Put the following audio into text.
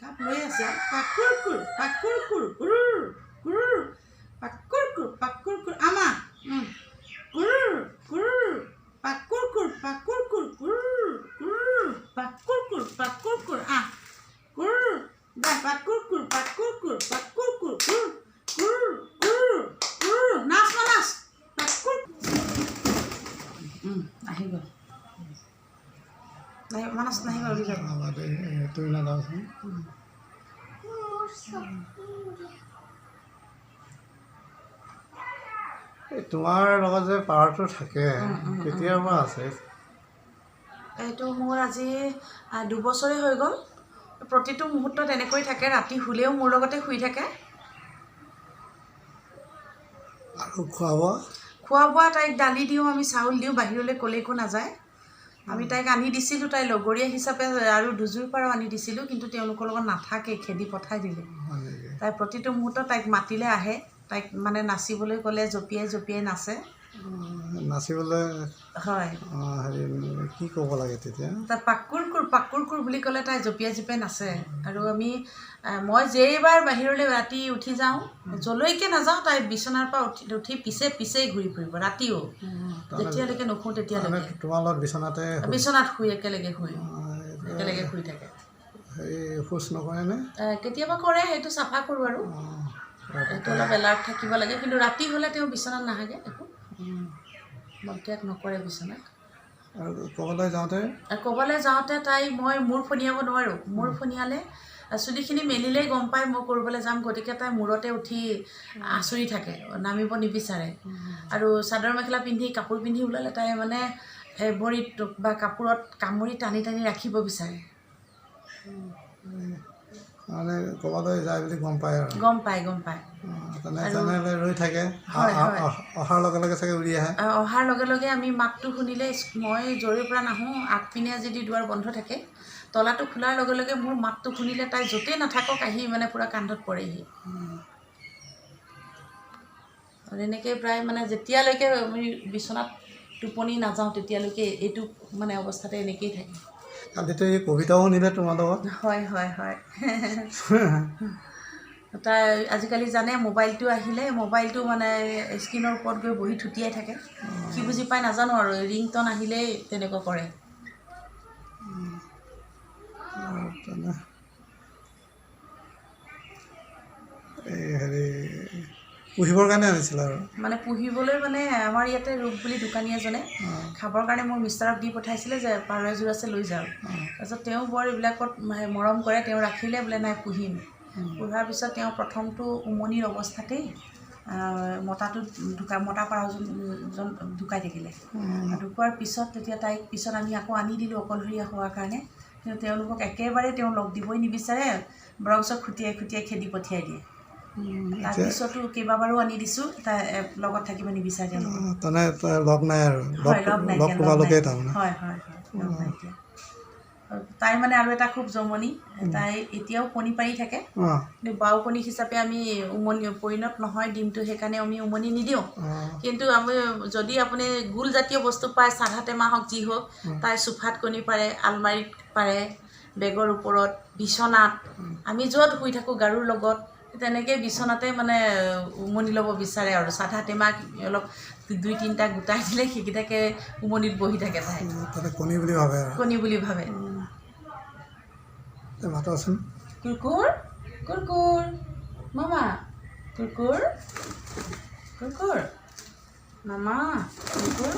ভাৱ লৈ আছে পাকুৰ কুৰ পাকুৰ কুৰ আমা কুৰ পাকুৰ কুৰ আহ কুৰ দে পাকুৰ কুৰ নাচ নাচ পাকুৰ আহি গ'ল মানস নাহি গ'ল যাব তুমি নাযাওঁচোন তোমাৰ লগত যে পাৱাৰটো থাকে কেতিয়াৰ পৰা আছে এইটো মোৰ আজি 2 বছৰে হৈ গ'ল প্ৰতিটো মুহূৰ্তত এনেকৈ থাকে ৰাতি শুলেও মোৰ লগতে শুই থাকে আৰু খোৱা বোৱা তাইক দালি দিওঁ আমি চাউল দিওঁ বাহিৰলৈ ক'লেকো নাযায় আমি তাইক আনি দিছিলোঁ তাই লগৰীয়া হিচাপে আৰু দুজোৰ পৰাও আনি দিছিলোঁ কিন্তু তেওঁলোকৰ লগত নাথাকে খেদি পঠাই দিলে তাই প্ৰতিটো মুহূৰ্তত তাইক মাতিলে আহে তাইক মানে নাচিবলৈ ক'লে জঁপিয়াই নাচে নাচিবলৈ হয় হেৰি কি ক'ব লাগে তেতিয়া তাই পাকুৰ কুৰ বুলি ক'লে তাই জঁপিয়াই নাচে আৰু মই যেইবাৰ বাহিৰলৈ ৰাতি উঠি যাওঁ যলৈকে নাযাওঁ তাই বিচনাৰ পৰা উঠি পিছেই ঘূৰি ফুৰিব ৰাতিও যেতিয়ালৈকে নুশুওঁ তেতিয়ালৈকে তোমাৰ লগত বিচনাত শুই একেলগে শুই থাকে শৌচ নকৰেনে কেতিয়াবা কৰে সেইটো চাফা কৰোঁ আৰু সেইটো অলপ এলাৰ্ট থাকিব লাগে কিন্তু ৰাতি হ'লে তেওঁ বিচনাত নাহাগে একো মলত্যাগ নকৰে বিচনাত আৰু ক'বলৈ যাওঁতে তাই মই মূৰ ফনিয়াব নোৱাৰোঁ মূৰ ফনিয়ালে চুলিখিনি মেলিলেই গম পাই মই কৰিবলৈ যাম গতিকে তাই মূৰতে উঠি আঁচুৰি থাকে নামিব নিবিচাৰে আৰু চাদৰ মেখেলা পিন্ধি কাপোৰ পিন্ধি ওলালে তাই মানে ভৰিত বা কাপোৰত কামুৰি টানি ৰাখিব বিচাৰে মানে ক'বলৈ যায় বুলি গম পায় তেনেহ'লে ৰৈ থাকে অহাৰ লগে লগে চাগে উৰি আহে অহাৰ লগে লগে আমি মাতটো শুনিলে মই জৰীৰ পৰা নাহোঁ আগপিনে যদি দুৱাৰ বন্ধ থাকে তলাটো খোলাৰ লগে লগে মোৰ মাতটো শুনিলে তাই য'তেই নাথাকক আহি মানে পূৰা কান্ধত পৰেহি আৰু এনেকৈ প্ৰায় মানে যেতিয়ালৈকে আমি বিচনাত টোপনি নাযাওঁ তেতিয়ালৈকে এইটো মানে অৱস্থাতে এনেকেই থাকে কালিতো এই কবিতাও শুনিলে তোমাৰ লগত হয় তাই আজিকালি জানে মোবাইলটো আহিলে মোবাইলটো মানে স্ক্ৰীণৰ ওপৰত গৈ বহি থুটিয়াই থাকে কি বুজি পাই নাজানো আৰু ৰিংটন আহিলেই তেনেকুৱা কৰে এই হেৰি পুহিবৰ কাৰণে আনিছিল আৰু মানে পুহিবলৈ মানে আমাৰ ইয়াতে ৰূপ বুলি দোকানী এজনে খাবৰ কাৰণে মোৰ মিষ্টাৰক দি পঠাইছিলে যে পাৰ এযোৰ আছে লৈ যাওঁ তাৰপিছত তেওঁ বৰ এইবিলাকত মৰম কৰে তেওঁ ৰাখিলে বোলে নাই পুহিম পুহাৰ পিছত তেওঁ প্ৰথমটো উমনিৰ অৱস্থাতেই মতাটো মতা পাৰজন ঢুকাই থাকিলে ঢুকোৱাৰ পিছত তেতিয়া তাইক পিছত আমি আকৌ আনি দিলোঁ অকলশৰীয়া হোৱাৰ কাৰণে কিন্তু তেওঁলোকক একেবাৰে তেওঁ লগ দিবই নিবিচাৰে বৰঞ্চ খুটিয়াই খেদি পঠিয়াই দিয়ে তাৰপিছতো কেইবাবাৰো আনি দিছোঁ তাই লগত থাকিব নিবিচাৰে লগ নাই আৰু হয় তাই মানে আৰু এটা খুব জমনি তাই এতিয়াও কণী পাৰি থাকে কিন্তু বাও কণী হিচাপে আমি উমনি পৰিণত নহয় ডিমটো সেইকাৰণে আমি উমনি নিদিওঁ কিন্তু আমি যদি আপুনি গোলজাতীয় বস্তু পায় চাধা টেমা হওক যি হওক তাই চোফাত কণী পাৰে আলমাৰীত পাৰে বেগৰ ওপৰত বিচনাত আমি য'ত শুই থাকোঁ গাৰুৰ লগত তেনেকৈ বিচনাতে মানে উমনি ল'ব বিচাৰে আৰু চাধা টেমা অলপ 2-3টা গোটাই দিলে সেইকেইটাকে উমনিত বহি থাকে তাই কণী বুলি ভাবে মাতচোন কুৰকুৰ মামা কুৰকুৰ মামা কুৰকুৰ